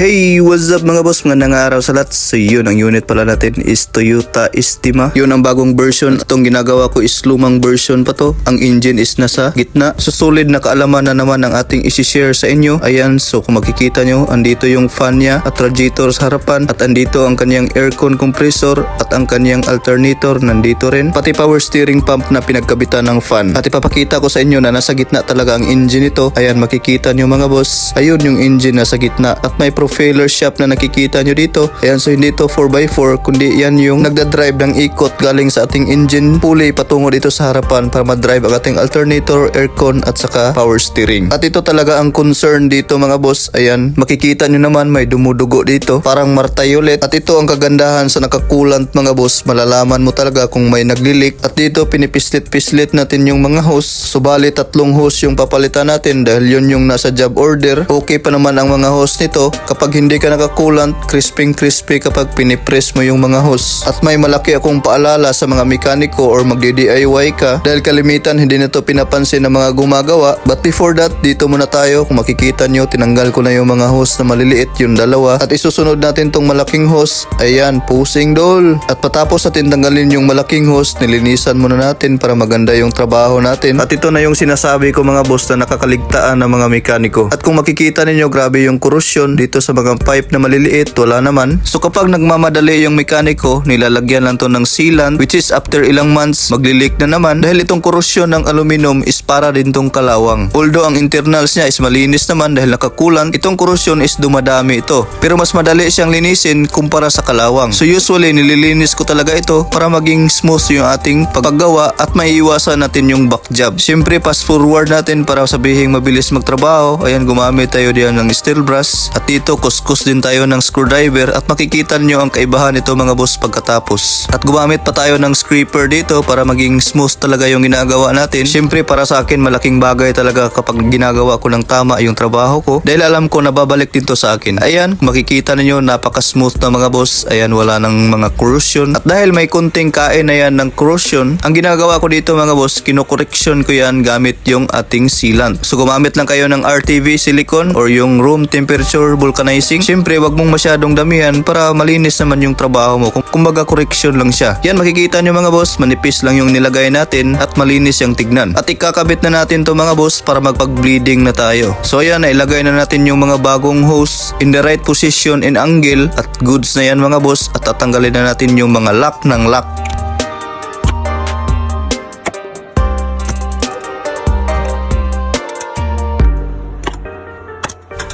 Hey, what's up mga boss? Magandang araw sa lahat. So yun, ang unit pala natin is Toyota Estima. Yun ang bagong version. Itong ginagawa ko is lumang version pa to. Ang engine is nasa gitna. So solid na kaalaman na naman ang ating isi-share sa inyo. Ayan, so kung makikita nyo, andito yung fan niya at radiator sa harapan. At andito ang kanyang aircon compressor at ang kanyang alternator nandito rin. Pati power steering pump na pinagkabitan ng fan. At ipapakita ko sa inyo na nasa gitna talaga ang engine nito. Ayan, makikita nyo mga boss. Ayun yung engine nasa gitna. At may profiler shaft na nakikita nyo dito. Ayan, so hindi to 4x4 kundi yan yung nagdadrive ng ikot galing sa ating engine pulley patungo dito sa harapan para madrive ang ating alternator, aircon at saka power steering. At ito talaga ang concern dito mga boss. Ayan, makikita nyo naman may dumudugo dito. Parang martay ulit. At ito ang kagandahan sa nakakulant mga boss. Malalaman mo talaga kung may naglilik. At dito pinipislit-pislit natin yung mga hose. Subalit 3 hose yung papalitan natin dahil yun yung nasa job order. Okay pa naman ang mga hose nito. Kapag hindi ka nakakulant, crispy kapag pinipress mo yung mga hose. At may malaki akong paalala sa mga mekaniko or magdi-DIY ka dahil kalimitan hindi na to pinapansin ng mga gumagawa. But before that, dito muna tayo. Kung makikita nyo, tinanggal ko na yung mga hose na maliliit, yung dalawa. At isusunod natin tong malaking hose. Ayan, pusing dol. At patapos natin tanggalin yung malaking hose, nilinisan muna natin para maganda yung trabaho natin. At ito na yung sinasabi ko mga boss na nakakaligtaan ng mga mekaniko. At kung makikita ninyo, grabe yung korosyon dito sa mga pipe na maliliit, wala naman. So kapag nagmamadali yung mekaniko, nilalagyan lang to ng sealant, which is after ilang months, maglilik na naman dahil itong korosyon ng aluminum is para din tong kalawang. Although ang internals niya is malinis naman dahil nakakulant, itong korosyon is dumadami ito. Pero mas madali siyang linisin kumpara sa kalawang. So usually nililinis ko talaga ito para maging smooth yung ating paggawa at maiiwasan natin yung back job. Siyempre fast forward natin para sabihin mabilis magtrabaho. Ayan, gumamit tayo diyan ng steel brush at dito kuskus din tayo ng screwdriver at makikita nyo ang kaibahan nito mga boss pagkatapos. At gumamit pa tayo ng scraper dito para maging smooth talaga yung ginagawa natin. Siyempre para sa akin malaking bagay talaga kapag ginagawa ko ng tama yung trabaho ko dahil alam ko na babalik din to sa akin. Ayan, makikita ninyo napaka-smooth na mga boss. Ayan, wala ng mga corrosion. At dahil may kunting kain na yan ng corrosion, ang ginagawa ko dito mga boss, kinokorreksyon ko yan gamit yung ating sealant. So gumamit lang kayo ng RTV silicone or yung room temperature vulcanizing. Siyempre wag mong masyadong damihan para malinis naman yung trabaho mo. Kumbaga correction lang siya. Yan, makikita nyo mga boss, manipis lang yung nilagay natin at malinis yung tignan. At ikakabit na natin to mga boss para magpag-bleeding na tayo. So ayan, nailagay na natin yung mga bagong hose in the right position and angle at goods na yan mga boss at tatanggalin na natin yung mga lock ng lock.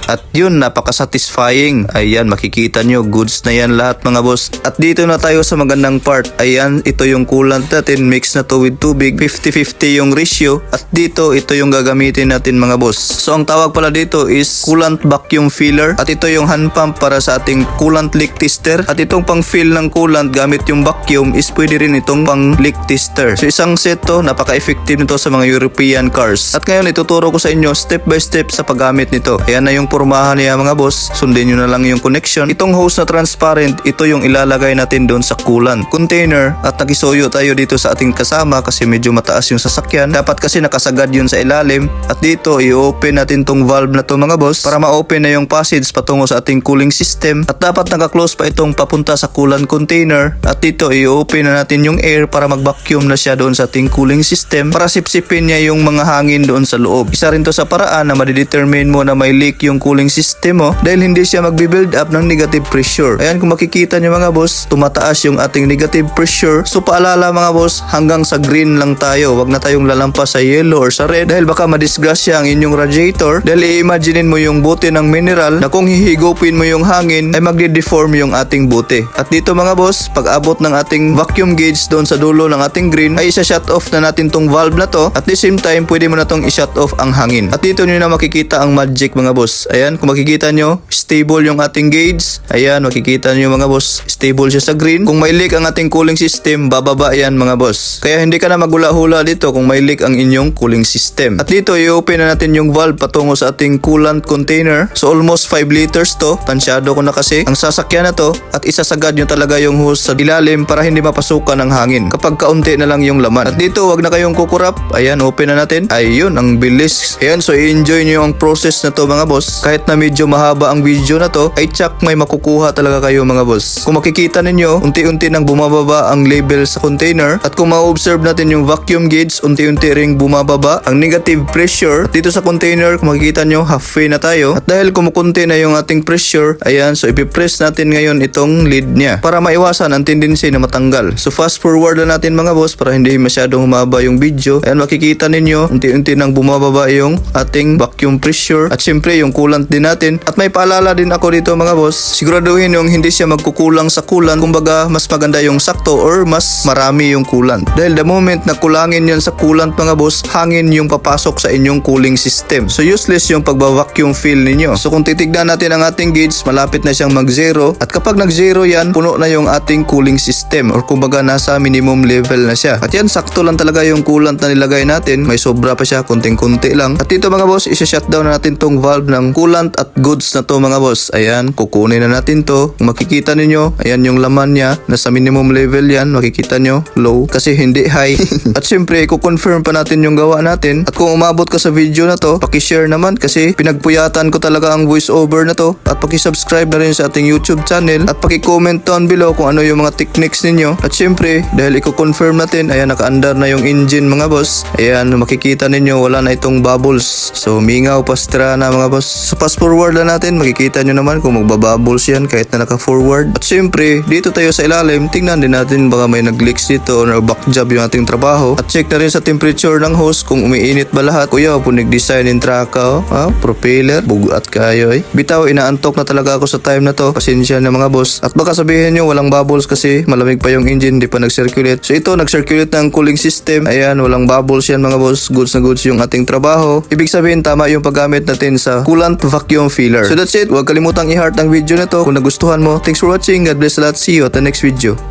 At yun, napaka-satisfying. Ayan, makikita nyo, goods na yan lahat mga boss. At dito na tayo sa magandang part. Ayan, ito yung coolant natin. Mix na to with tubig. 50-50 yung ratio. At dito, ito yung gagamitin natin mga boss. So, ang tawag pala dito is coolant vacuum filler. At ito yung hand pump para sa ating coolant leak tester. At itong pang fill ng coolant gamit yung vacuum is pwede rin itong pang leak tester. So, isang set to, napaka-effective nito sa mga European cars. At ngayon, ituturo ko sa inyo step by step sa paggamit nito. Ayan na yung pormahan niya mga boss. Sundin nyo na lang yung connection. Itong hose na transparent, ito yung ilalagay natin doon sa coolant container at nakisuyo tayo dito sa ating kasama kasi medyo mataas yung sasakyan. Dapat kasi nakasagad yun sa ilalim at dito i-open natin tong valve na to mga boss para ma-open na yung passage patungo sa ating cooling system at dapat naka-close pa itong papunta sa coolant container at dito i-open na natin yung air para mag-vacuum na siya doon sa ating cooling system para sipsipin niya yung mga hangin doon sa loob. Isa rin to sa paraan na ma-determine mo na may leak yung cooling system mo dahil hindi siya magbi-build up ng negative pressure. Ayan, kung makikita nyo mga boss, tumataas yung ating negative pressure. So paalala mga boss, hanggang sa green lang tayo. Wag na tayong lalampas sa yellow or sa red dahil baka madisgrasya ang inyong radiator dahil i-imaginein mo yung bote ng mineral na kung hihigupin mo yung hangin ay magde-deform yung ating bote. At dito mga boss, pag abot ng ating vacuum gauge doon sa dulo ng ating green ay isa-shut off na natin tong valve na to. At the same time, pwede mo na tong i-shut off ang hangin. At dito nyo na makikita ang magic mga boss. Ayan, kung makikita nyo, stable yung ating gauge Ayan, makikita nyo mga boss, stable siya sa green. Kung may leak ang ating cooling system, bababa yan mga boss. Kaya hindi ka na magula-hula dito kung may leak ang inyong cooling system. At dito, i-open na natin yung valve patungo sa ating coolant container. So almost 5 liters to. Tansyado ko na kasi ang sasakyan na to at isasagad nyo talaga yung hose sa ilalim para hindi mapasukan ng hangin kapag kaunti na lang yung laman. At dito, wag na kayong kukurap. Ayan, open na natin. Ayun, ang bilis. Ayan, so i-enjoy nyo ang process na to mga boss. Kahit na medyo mahaba ang video na to, ay tsak may makukuha talaga kayo mga boss. Kung makikita ninyo, unti-unti nang bumababa ang label sa container at kung ma-observe natin yung vacuum gauge, unti-unti ring bumababa ang negative pressure. Dito sa container, kung makikita nyo, halfway na tayo. At dahil kumukunti na yung ating pressure, ayan, so ipipress natin ngayon itong lid niya para maiwasan ang tendency na matanggal. So fast forward na natin mga boss para hindi masyadong humaba yung video. Ayan, makikita ninyo, unti-unti nang bumababa yung ating vacuum pressure at syempre yung coolant din natin. At may paalala din ako dito mga boss, siguraduhin yung hindi siya magkukulang sa coolant. Kumbaga, mas maganda yung sakto or mas marami yung coolant. Dahil the moment na kulangin yan sa coolant mga boss, hangin yung papasok sa inyong cooling system. So useless yung pagba-vacuum fill ninyo. So kung titignan natin ang ating gauge, malapit na siyang mag-zero. At kapag nag-zero yan, puno na yung ating cooling system or kumbaga nasa minimum level na siya. At yan, sakto lang talaga yung coolant na nilagay natin. May sobra pa siya, kunting-kunti lang. At dito mga boss, isa-shutdown na natin tong valve ng coolant at goods na to mga boss. Ayan, kukunin na natin to. Kung makikita ninyo, ayan yung laman niya. Nasa minimum level yan. Makikita nyo, low. Kasi hindi high. At syempre, kukonfirm pa natin yung gawa natin. At kung umabot ka sa video na to, pakishare naman kasi pinagpuyatan ko talaga ang voice over na to. At pakisubscribe na rin sa ating YouTube channel. At pakicomment down below kung ano yung mga techniques ninyo. At syempre, dahil i-confirm natin, ayan, naka-under na yung engine mga boss. Ayan, makikita ninyo, wala na itong bubbles. So, mingaw, pastra na mga boss. So, fast forward na natin. Makikita nyo naman kung magbabubbles yan kahit na naka-forward. At syempre, dito tayo sa ilalim, tingnan din natin baka may nag-leaks dito or back job yung ating trabaho. At check na rin sa temperature ng hose kung umiinit ba lahat. Kuya, kung nag-design in traka, propeller, bugat kayo eh. Bitaw, inaantok na talaga ako sa time na to. Pasensya na mga boss. At baka sabihin nyo, walang bubbles kasi malamig pa yung engine, di pa nag-circulate. So ito, nag-circulate ng cooling system. Ayan, walang bubbles yan mga boss. Goods na goods yung ating trabaho. Ibig sabihin, tama yung paggamit natin sa coolant vacuum filler. So that's it. Huwag kalimutang i-heart ang video na to. Kung nagustuhan mo, thanks for watching. God bless a lot. See you at the next video.